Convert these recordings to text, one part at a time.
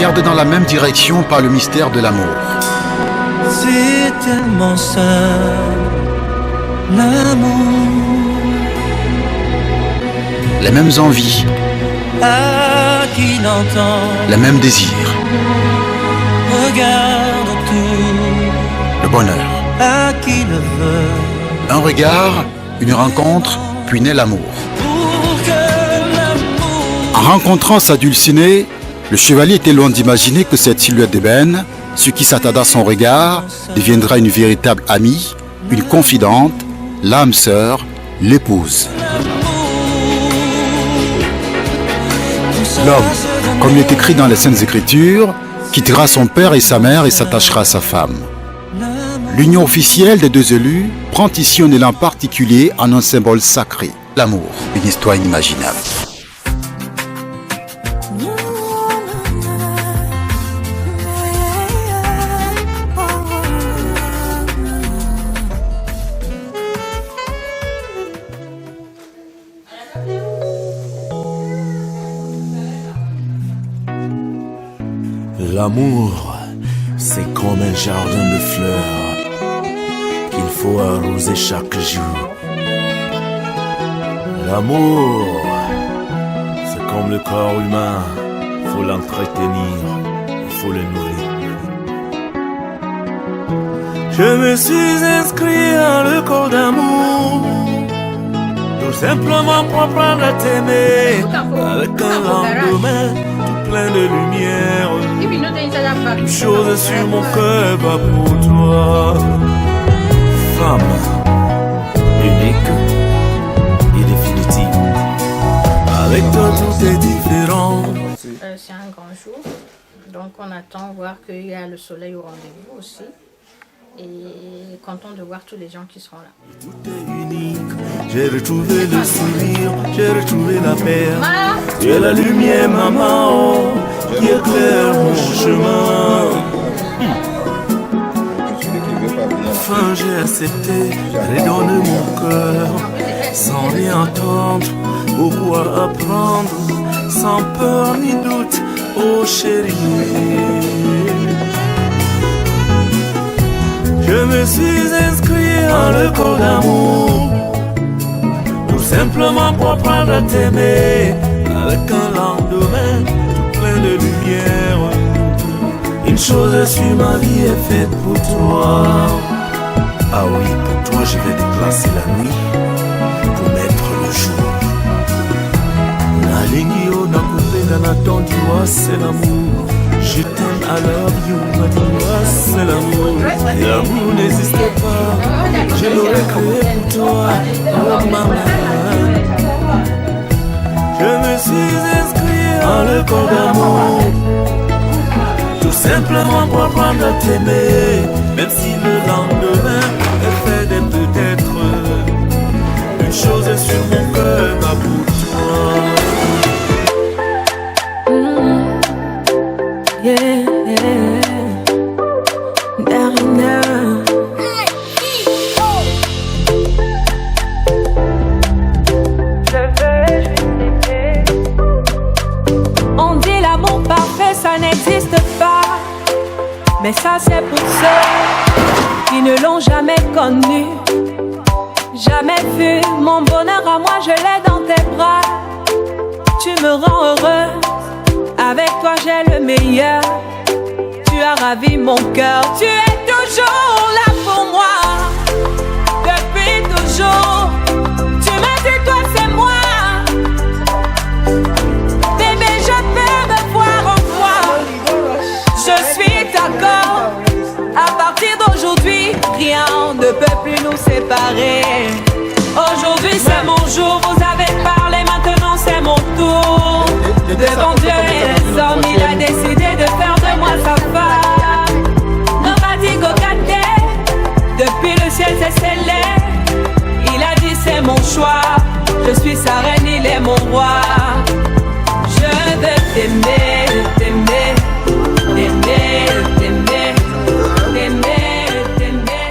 regarde dans la même direction par le mystère de l'amour. C'est tellement simple, l'amour. Les mêmes envies, À qui l'entend, les mêmes désirs, regarde tout. le bonheur. À qui le veut, Un regard, une rencontre, puis naît l'amour. pour que l'amour. En rencontrant sa dulcinée, le chevalier était loin d'imaginer que cette silhouette d'ébène, ce qui s'attarda à son regard, deviendra une véritable amie, une confidente, l'âme sœur, l'épouse. L'homme, comme il est écrit dans les Saintes Écritures, quittera son père et sa mère et s'attachera à sa femme. L'union officielle des deux élus prend ici un élan particulier en un symbole sacré, l'amour, une histoire inimaginable. L'amour, c'est comme un jardin de fleurs qu'il faut arroser chaque jour. L'amour, c'est comme le corps humain, il faut l'entretenir, il faut le nourrir. Je me suis inscrit dans le corps d'amour, tout simplement pour apprendre à t'aimer, avec un lendemain tout plein de lumière. Une chose sur mon cœur va pour toi, femme unique et définitive. Avec toi tout est différent. C'est un grand jour, donc on attend voir qu'il y a le soleil au rendez-vous aussi. Et content de voir tous les gens qui seront là. Tout est unique, j'ai retrouvé le sourire, j'ai retrouvé la paix. Tu es la lumière, maman, qui éclaire mon chemin. Enfin j'ai accepté, redonner mon cœur, sans rien attendre, beaucoup à apprendre, sans peur ni doute, oh chérie. Je me suis inscrit dans le corps d'amour, tout simplement pour apprendre à t'aimer, avec un lendemain tout plein de lumière. Une chose sur ma vie est faite pour toi. Ah oui, pour toi je vais déplacer la nuit pour mettre le jour. Nalingi o nakupenda na tondiwa, c'est l'amour. Je t'aime, I love you, Madoua, c'est l'amour. Et l'amour n'existe pas, je l'aurais créé pour toi, oh maman. Je me suis inscrit dans le corps d'amour, tout simplement pour apprendre à t'aimer, même si le lendemain est fait de peut-être. Une chose est sur mon cœur, ma pour toi. Yeah, Darina. On dit l'amour parfait, ça n'existe pas. Mais ça c'est pour ceux qui ne l'ont jamais connu, jamais vu. Mon bonheur à moi, je l'ai dans tes bras. Tu me rends heureux. Avec toi j'ai le meilleur. Tu as ravi mon cœur. Tu es toujours là pour moi. Depuis toujours. Tu m'as dit toi c'est moi. Bébé je peux me voir en toi. Je suis d'accord. À partir d'aujourd'hui, rien ne peut plus nous séparer. Aujourd'hui c'est mon jour. Vous avez parlé, maintenant c'est mon tour. Devant Dieu et les hommes, il a décidé de faire de moi sa femme. Nobody go get there. Depuis le ciel c'est scellé. Il a dit c'est mon choix. Je suis sa reine, il est mon roi. Je veux t'aimer, t'aimer, t'aimer, t'aimer, t'aimer, t'aimer.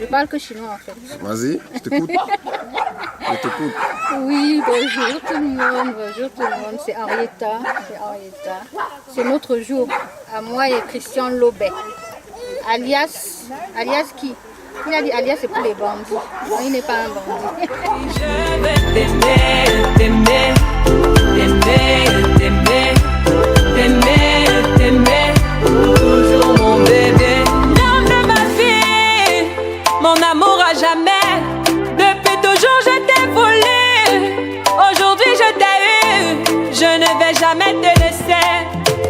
Parle parle que chinois en fait. Vas-y, je t'écoute. Je t'écoute. Oui, bonjour tout le monde, c'est Arietta, c'est notre jour, à moi et Christian Lobet, alias qui? Il a dit alias c'est pour les bandits, non, il n'est pas un bandit. Je vais t'aimer, t'aimer, t'aimer, t'aimer, t'aimer, t'aimer, toujours mon bébé. L'homme de ma vie, mon amour à jamais. Depuis toujours je t'ai voulu, aujourd'hui je t'ai eu. Je ne vais jamais te laisser,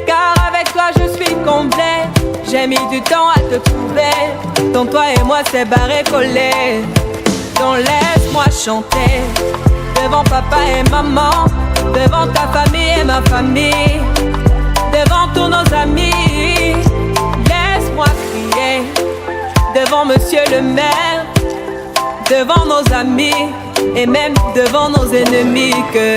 car avec toi je suis complet. J'ai mis du temps à te trouver, donc toi et moi c'est barré collé. Donc laisse-moi chanter devant papa et maman, devant ta famille et ma famille, devant tous nos amis. Laisse-moi crier devant monsieur le maire, devant nos amis et même devant nos ennemis que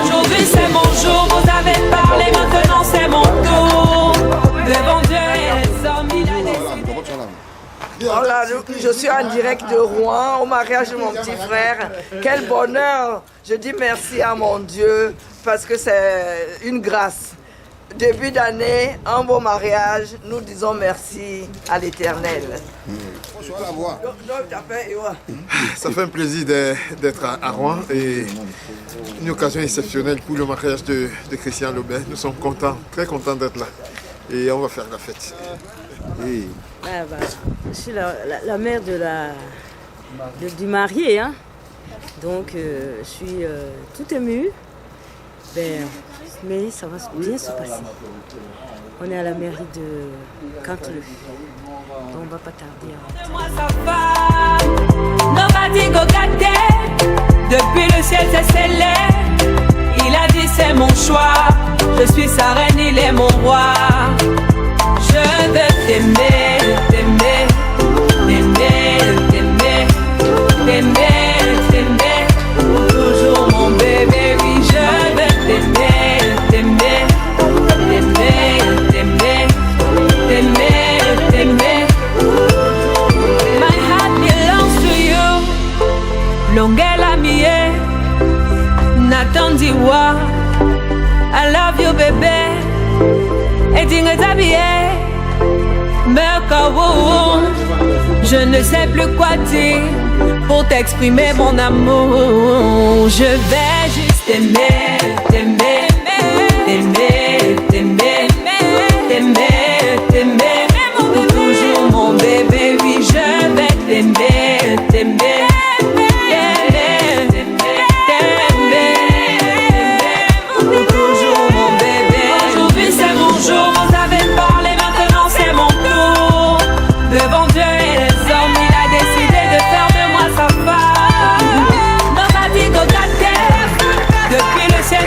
aujourd'hui c'est mon jour, vous avez parlé, maintenant c'est mon tour. Devant Dieu et les hommes, il a décidé. Voilà, je suis en direct de Rouen au mariage de mon petit frère. Quel bonheur! Je dis merci à mon Dieu parce que c'est une grâce. Début d'année, un beau mariage, nous disons merci à l'Éternel. Ça fait un plaisir d'être à Rouen et une occasion exceptionnelle pour le mariage de Christian Lobet. Nous sommes contents, très contents d'être là et on va faire la fête. Oui. Je suis la mère du marié, hein. Donc je suis tout émue. Mais ça va bien se passer. On est à la mairie de Canteleu. Donc on va pas tarder. Depuis le ciel c'est scellé. Il a dit c'est mon choix. Je suis sa reine, il est mon roi. Je veux t'aimer, t'aimer, t'aimer, t'aimer, t'aimer, t'aimer, toujours mon bébé, oui, je veux t'aimer, t'aimer, t'aimer, t'aimer, t'aimer, t'aimer. My heart belongs to you. Longela mie, Nathan Diwa. I love you, bébé. Et je ne sais plus quoi dire pour t'exprimer mon amour. Je vais juste t'aimer, t'aimer, t'aimer, t'aimer, t'aimer, t'aimer, pour toujours mon bébé. Oui, je vais t'aimer, t'aimer. Devant Dieu et les hommes, il a décidé de faire de moi sa femme. Nobody go that there. Depuis le ciel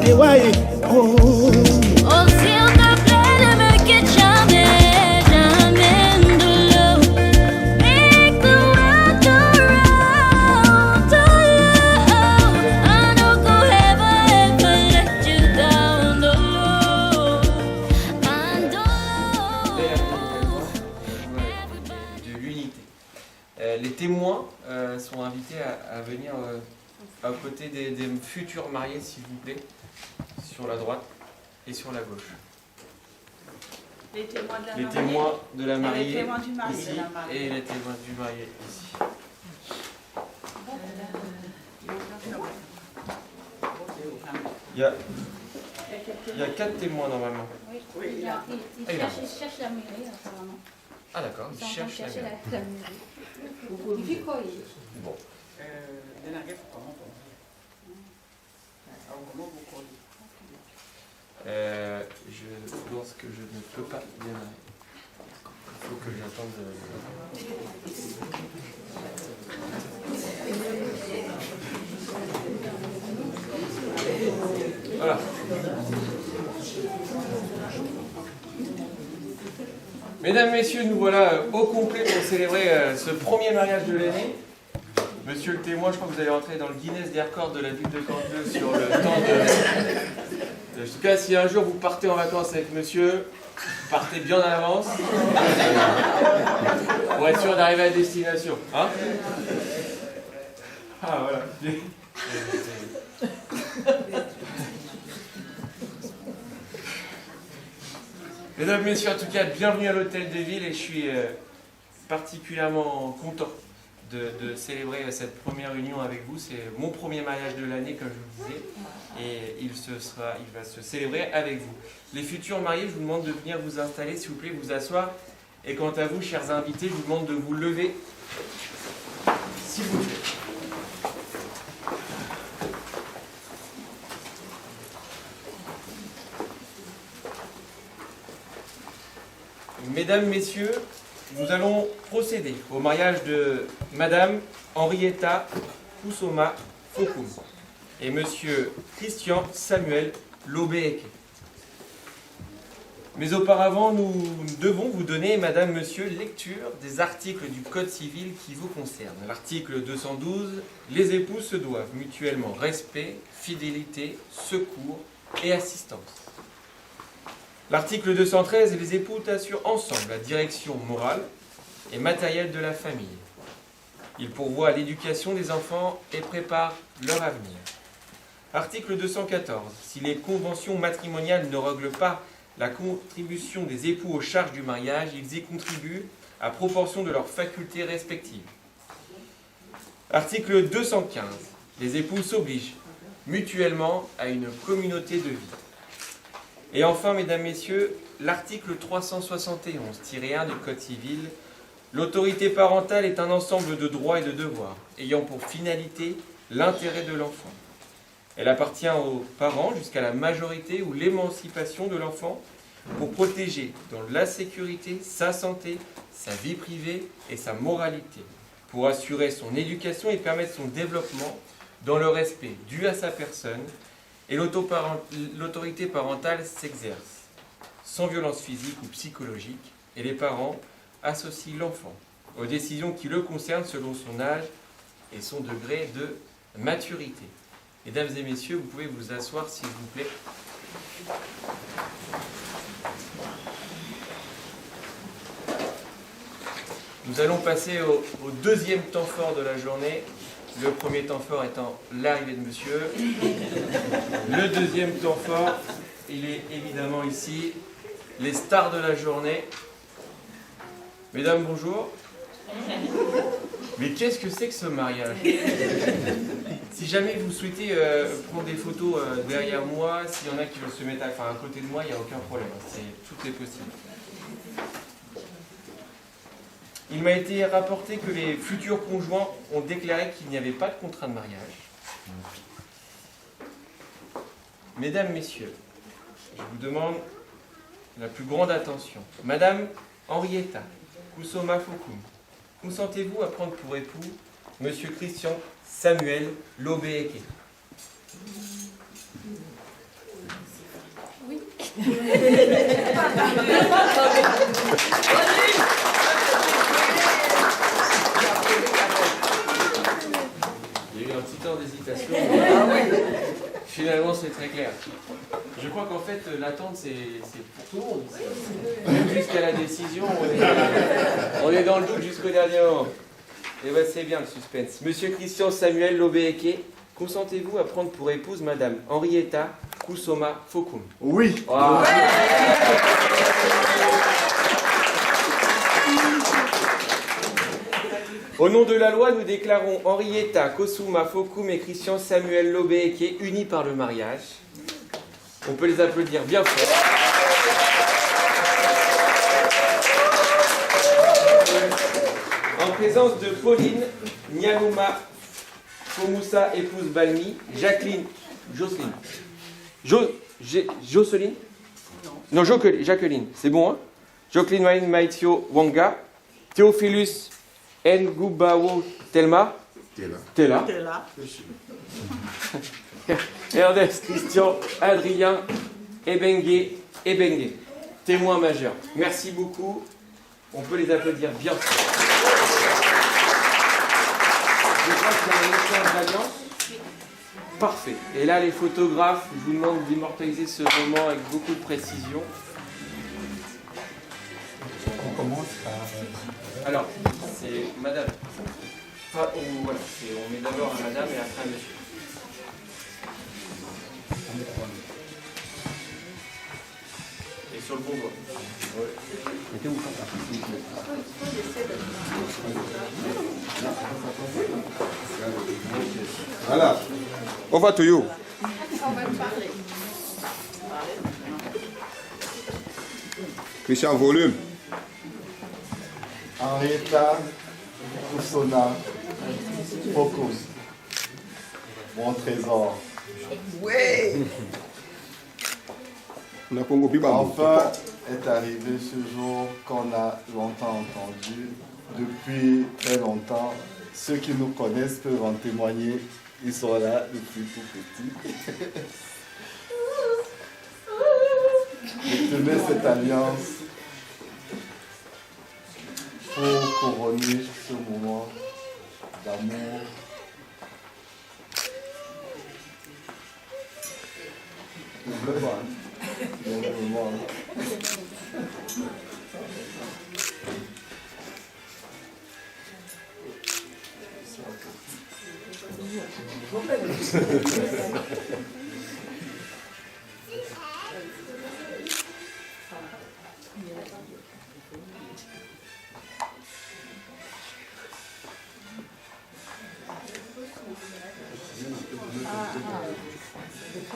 s'il te plaît, ne me quitte jamais, jamais de l'eau. Make the world go round, oh love. I don't go ever, ever let you down, oh Lord. And oh De l'unité. Les témoins sont invités à venir à côté des futurs mariés, s'il vous plaît, sur la droite et sur la gauche. Les témoins de la Les mariée. témoins de la Et mariée les témoins du mari ici de la mariée. et les témoins du marié ici. Il y a 4 témoins normalement. Oui, Oui, il, là. Ah, il a. cherche la mairie, apparemment. Ah d'accord, Ils ils sont en train de cherchent chercher la la mairie. Il vit quoi, il? Bon. Je pense que je ne peux pas démarrer. Il faut que j'attende. Voilà. Mesdames, Messieurs, nous voilà au complet pour célébrer ce premier mariage de l'année. Monsieur le témoin, je crois que vous allez rentrer dans le Guinness des records de la ville de Canteleu sur le temps de... En tout cas, si un jour vous partez en vacances avec monsieur, partez bien en avance pour être sûr d'arriver à destination. Hein? Ah voilà. Mesdames, Messieurs, en tout cas, bienvenue à l'Hôtel de Ville et je suis particulièrement content de célébrer cette première union avec vous. C'est mon premier mariage de l'année, comme je vous disais, et il va se célébrer avec vous. Les futurs mariés, je vous demande de venir vous installer, s'il vous plaît, vous asseoir. Et quant à vous, chers invités, je vous demande de vous lever, s'il vous plaît. Mesdames, Messieurs, nous allons procéder au mariage de Madame Henrietta Kusoma Fokum et Monsieur Christian Samuel Lobeke. Mais auparavant, nous devons vous donner, Madame, Monsieur, lecture des articles du Code civil qui vous concernent. L'article 212, les époux se doivent mutuellement respect, fidélité, secours et assistance. L'article 213, les époux assurent ensemble la direction morale et matérielle de la famille. Ils pourvoient à l'éducation des enfants et préparent leur avenir. Article 214, si les conventions matrimoniales ne règlent pas la contribution des époux aux charges du mariage, ils y contribuent à proportion de leurs facultés respectives. Article 215, les époux s'obligent mutuellement à une communauté de vie. Et enfin, mesdames, messieurs, l'article 371-1 du Code civil, l'autorité parentale est un ensemble de droits et de devoirs, ayant pour finalité l'intérêt de l'enfant. Elle appartient aux parents jusqu'à la majorité ou l'émancipation de l'enfant pour protéger dans la sécurité, sa santé, sa vie privée et sa moralité, pour assurer son éducation et permettre son développement dans le respect dû à sa personne. Et l'autorité parentale s'exerce sans violence physique ou psychologique, et les parents associent l'enfant aux décisions qui le concernent selon son âge et son degré de maturité. Mesdames et messieurs, vous pouvez vous asseoir s'il vous plaît. Nous allons passer au deuxième temps fort de la journée. Le premier temps fort étant l'arrivée de monsieur. Le deuxième temps fort, il est évidemment ici, les stars de la journée. Mesdames, bonjour. Mais qu'est-ce que c'est que ce mariage? Si jamais vous souhaitez prendre des photos derrière moi, s'il y en a qui veulent se mettre à côté de moi, il n'y a aucun problème. Tout est possible. Il m'a été rapporté que les futurs conjoints ont déclaré qu'il n'y avait pas de contrat de mariage. Mesdames, Messieurs, je vous demande la plus grande attention. Madame Henrietta Kusoma Fokum, consentez-vous à prendre pour époux Monsieur Christian Samuel Lobeke? Il y a eu un petit temps d'hésitation. Mais finalement, c'est très clair. Je crois qu'en fait, l'attente, c'est pour tout le monde. Même jusqu'à la décision, on est dans le doute jusqu'au dernier moment. Et ben, c'est bien le suspense. Monsieur Christian Samuel Lobéeke, consentez-vous à prendre pour épouse Madame Henrietta Kusoma Fokum? Oui. Wow. Au nom de la loi, nous déclarons Henrietta Kusoma Fokum et Christian Samuel Lobéeke unis par le mariage. On peut les applaudir bien fort. En présence de Pauline Nyanouma Fomusa, épouse Balmi, Jocelyne, Jacqueline, c'est bon, hein? Jocelyne Wayne Maitio Wanga, Théophilus Ngubao Telma, Tela. Ernest Christian Adrien Ebengue, témoin majeur. Merci beaucoup. On peut les applaudir bien fort. Je crois qu'il y a un échange d'alliance. Parfait. Et là, les photographes, je vous demande d'immortaliser ce moment avec beaucoup de précision. On commence par... Alors, c'est madame. Enfin, voilà, on met d'abord à madame et après à monsieur. Et sur le bon doigt. Mettez-vous comme ça. Voilà. Over to you. Christian, volume. Henrietta Kusoma Fokum, mon trésor. Oui. Enfin est arrivé ce jour qu'on a longtemps entendu, depuis très longtemps. Ceux qui nous connaissent peuvent en témoigner, ils sont là depuis tout petit. Je tenais cette alliance pour couronner ce moment d'amour.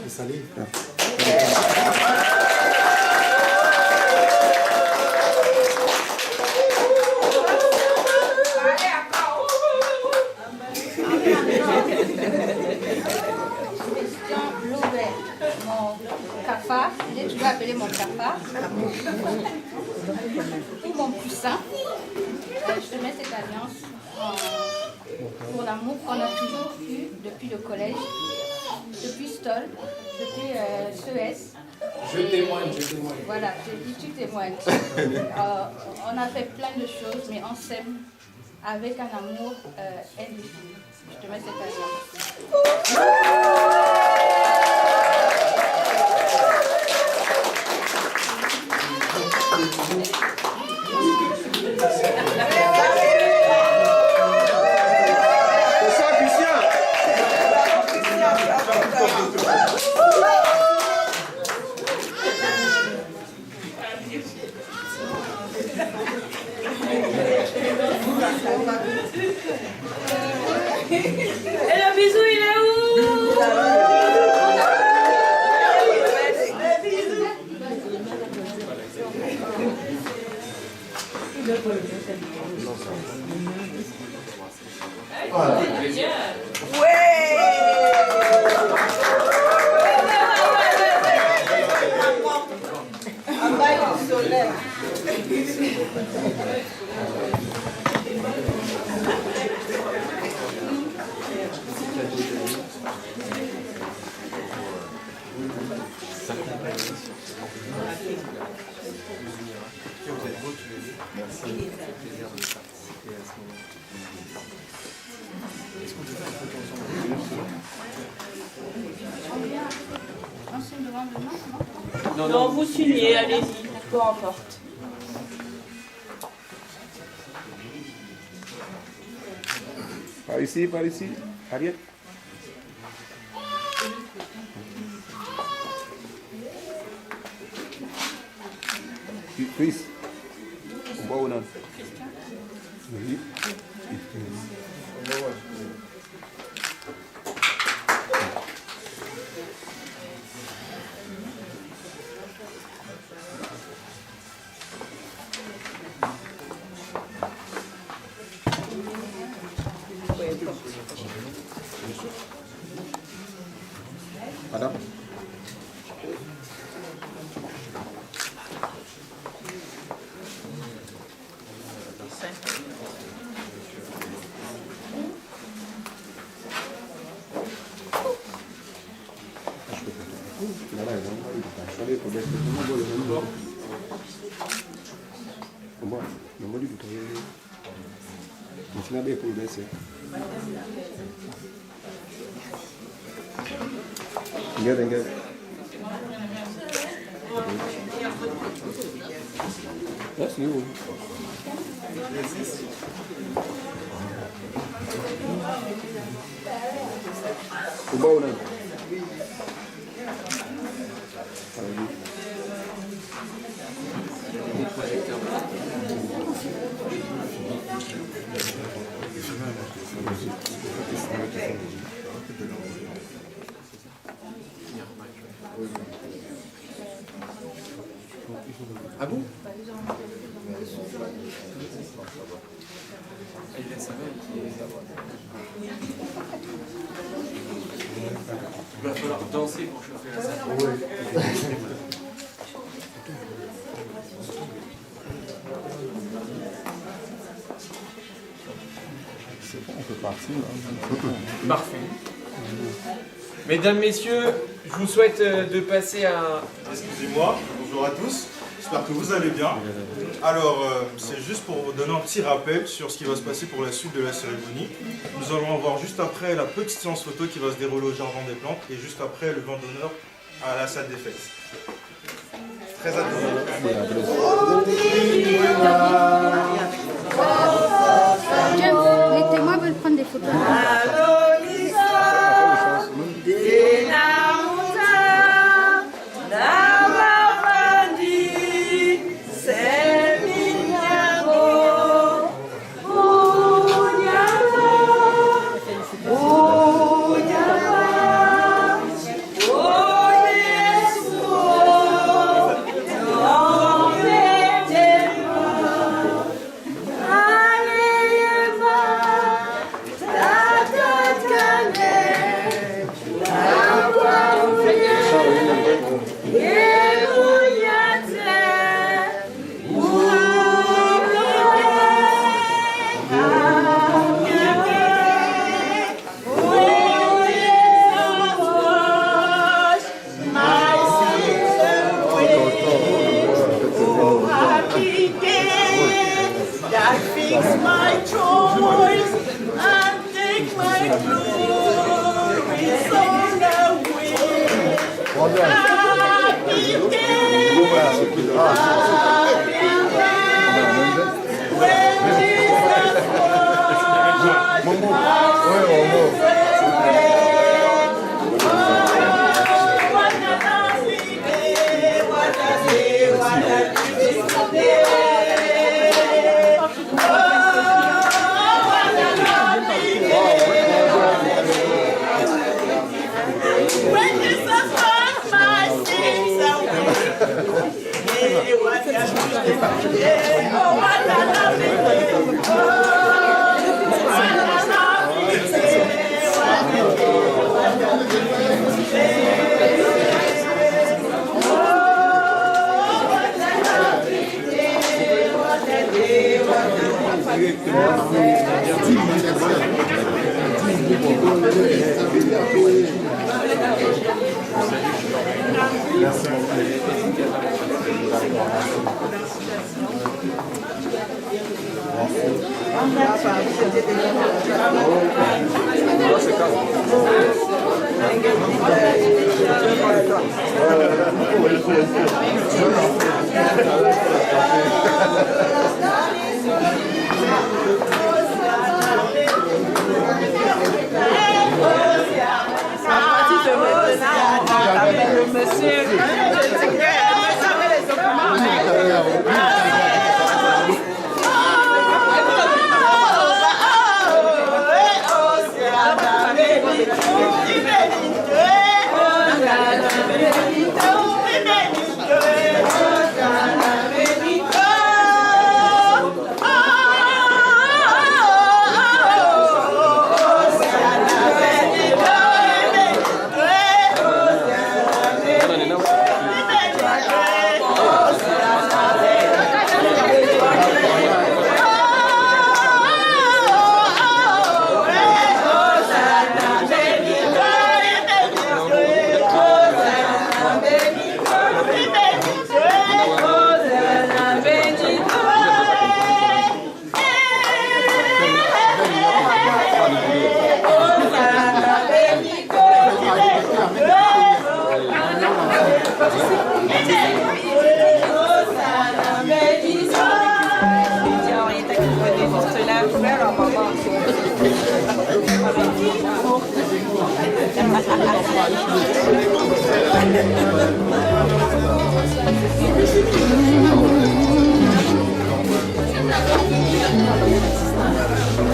Salut. Tu peux appeler mon cafard ou mon poussin. Je te mets cette alliance pour l'amour qu'on a toujours eu depuis le collège, depuis Stoll, depuis CES. Je témoigne. Voilà, tu témoignes. On a fait plein de choses, mais on s'aime avec un amour indéfini. Je te mets cette alliance. Et le bisou, il est où? Non, vous signez, allez-y, peu importe. Par ici, Ariel. Chris, on voit où on a. Oui. Madame. Enggak. That's you. Ubah udah. Ah bon? Il va falloir danser pour chauffer la salle. C'est bon, on peut partir. Parfait. Mesdames, Messieurs, je vous souhaite de passer à... Excusez-moi, bonjour à tous, j'espère que vous allez bien. Alors, c'est juste pour vous donner un petit rappel sur ce qui va se passer pour la suite de la cérémonie. Nous allons avoir juste après la petite séance photo qui va se dérouler au Jardin des Plantes et juste après le vent d'honneur à la salle des fêtes. Très Les témoins veulent prendre des photos.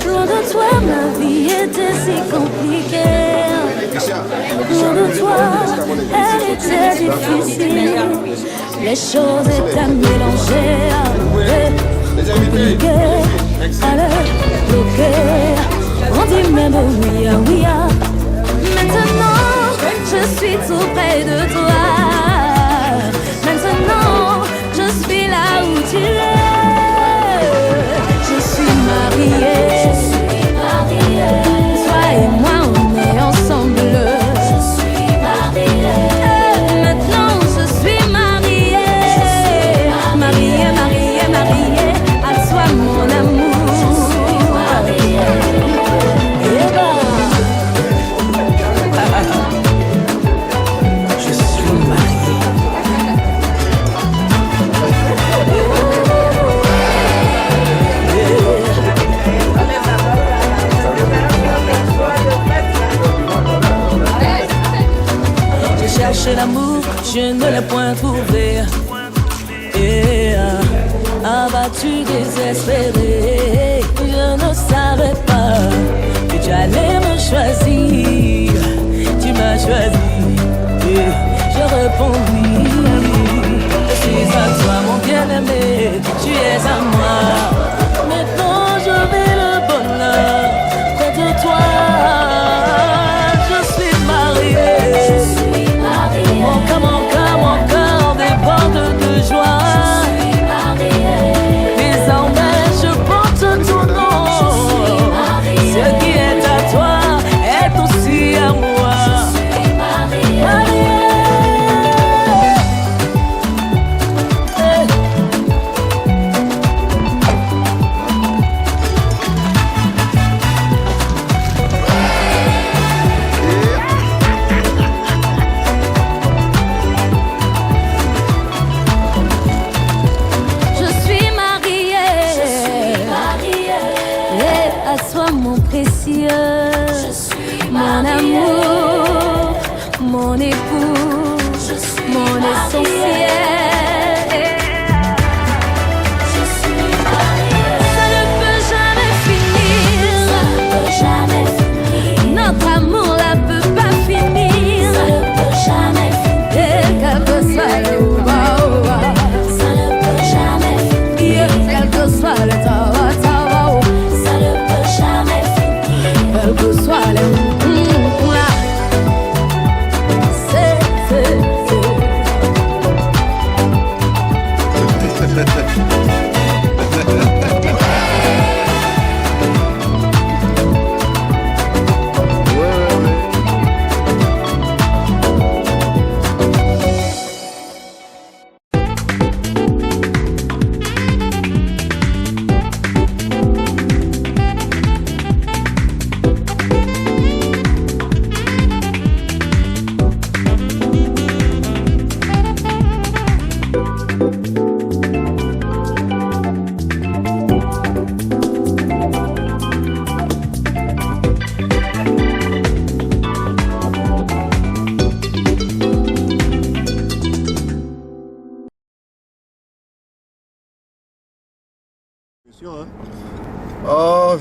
Loin de toi, ma vie était si compliquée. Loin de toi, elle était difficile. Les choses étaient mélangées, compliquées, allez, bloquées. On dit même oui, oui. Maintenant, je suis tout près de toi. Maintenant, je suis là où tu es. Je suis mariée. Toi et moi, on est ensemble. Je suis mariée. Maintenant, je suis mariée. Mariée, mariée, mariée. À toi, mon amour. Je suis mariée. Chercher l'amour, je ne l'ai point trouvé. Abattu, désespéré, je ne savais pas que tu allais me choisir. Tu m'as choisi, je réponds oui. Je suis à toi, mon bien-aimé, tu es à moi. Maintenant, je vis le bonheur près de toi. Je suis mariée. Mon cœur déborde de joie. Désormais je porte ton nom. Ce qui est à toi est aussi à moi. Mon amour, mon époux, mon essentiel. Ça ne peut jamais finir. Notre amour ne peut pas finir. Ça ne peut jamais finir. Quel que soit le ça ne peut jamais finir. Quel que soit le ça ne peut jamais finir. Quel que soit le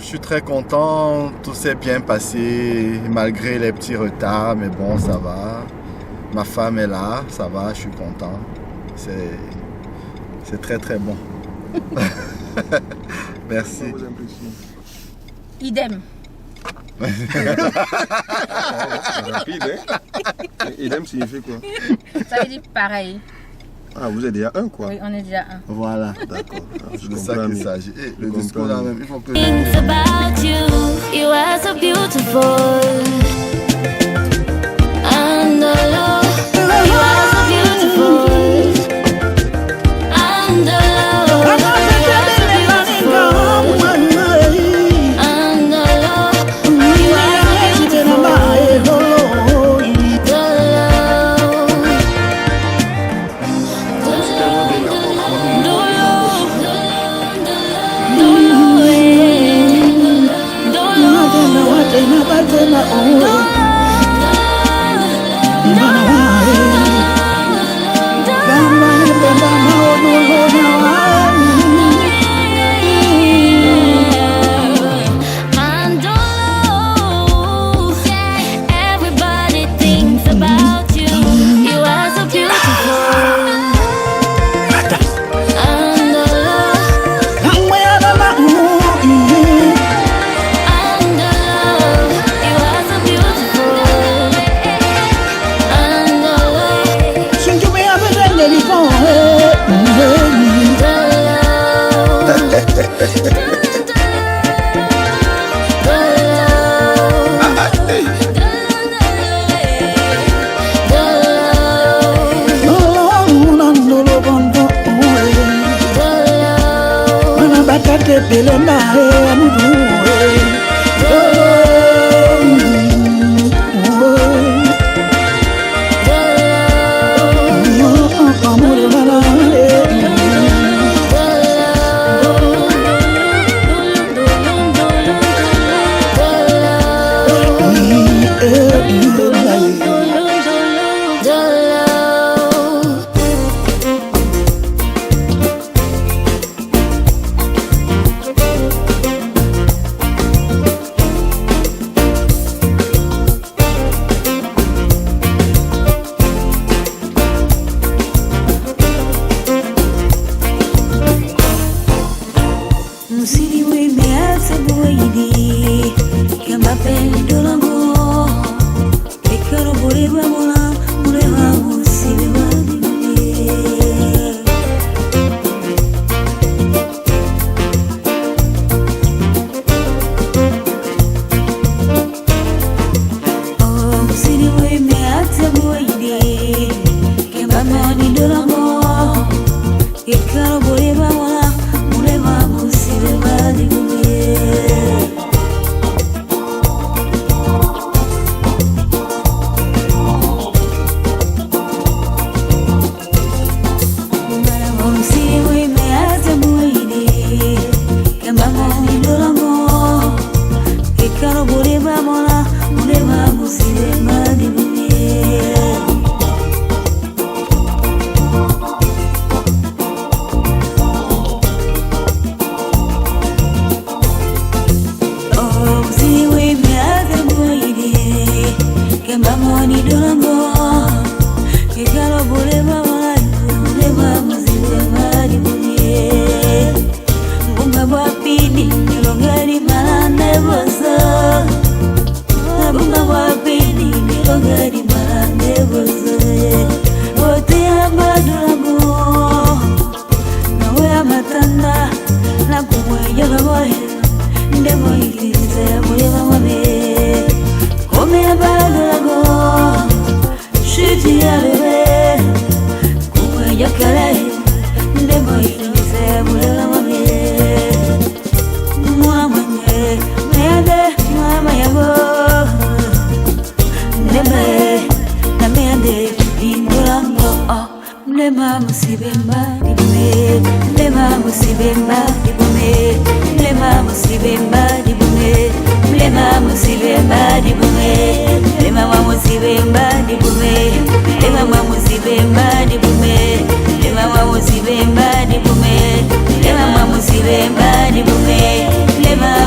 je suis très content, tout s'est bien passé malgré les petits retards, mais bon, ça va. Ma femme est là, ça va, je suis content. C'est très très bon. Merci. Idem. Rapide, hein? Idem signifie quoi? Ça veut dire pareil. Ah, vous êtes déjà un, quoi? Oui, on est déjà un. Voilà. D'accord. C'est de ça qu'il s'agit. Le discours là même, il faut que Things about you, you are so beautiful. And the love, you are so beautiful. And the love, you are so beautiful. And the love, you are so beautiful. Everybody thinks about you. You are so beautiful. And the love, and the love, you are so beautiful. And the love,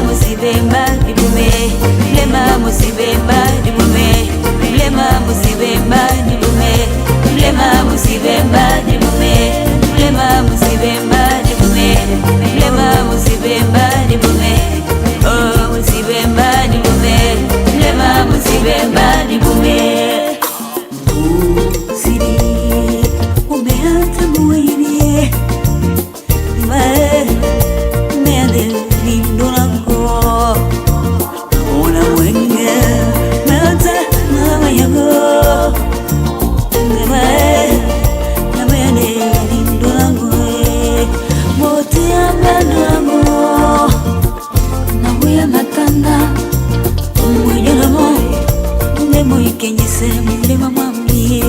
Musibe kenyise mulema mwamie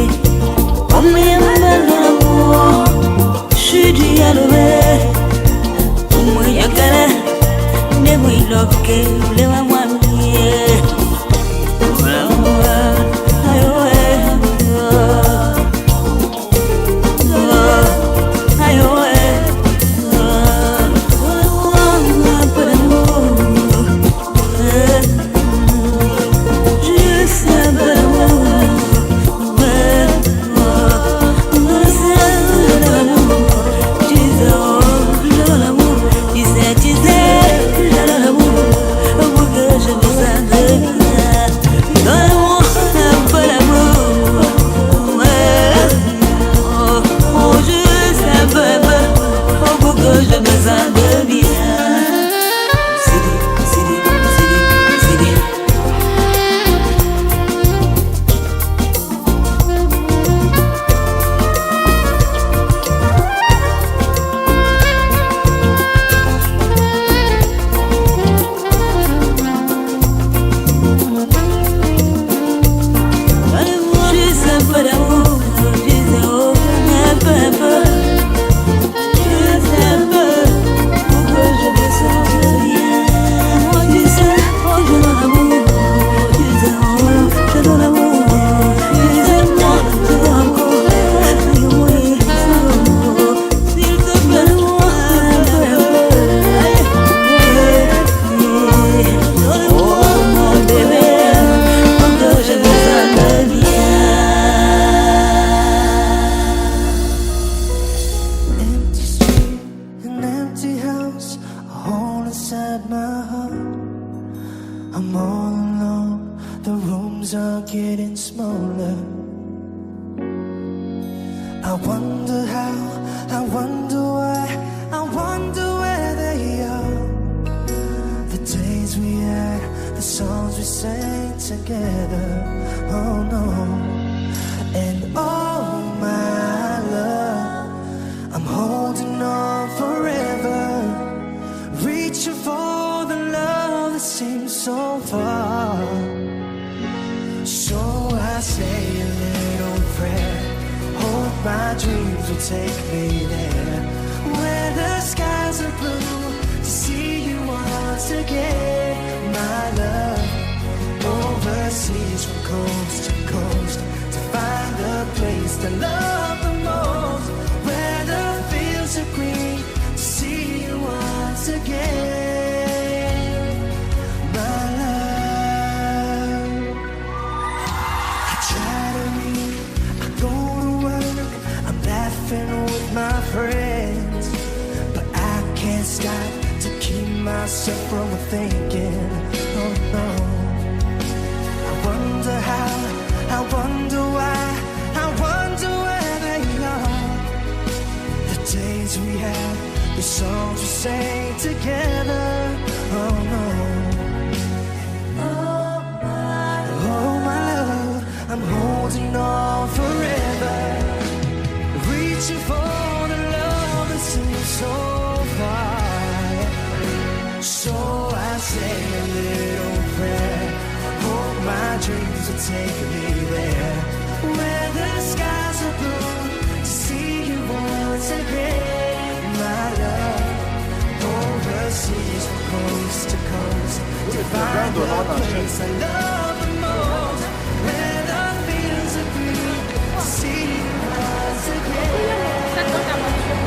omuyambalawo shudi yalobe umuyagala nemwiloke mulema mwamie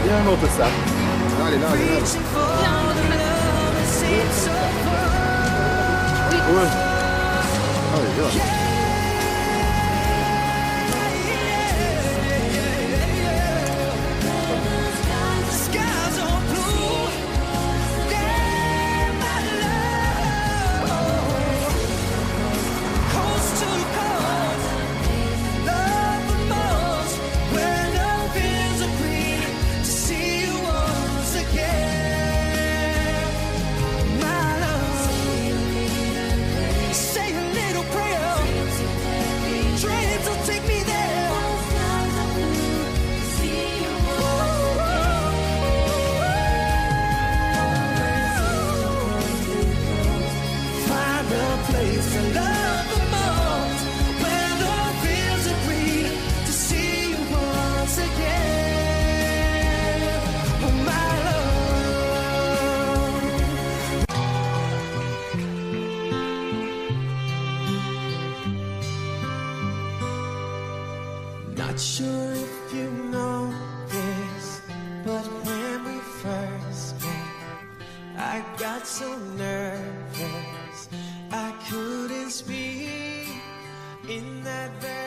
Il y a un autre sac. Allez, là, allez, là. Ouais. Allez, viens. place I love the most, where Not sure if you know this, but when we first met, I got so nervous I couldn't speak in that very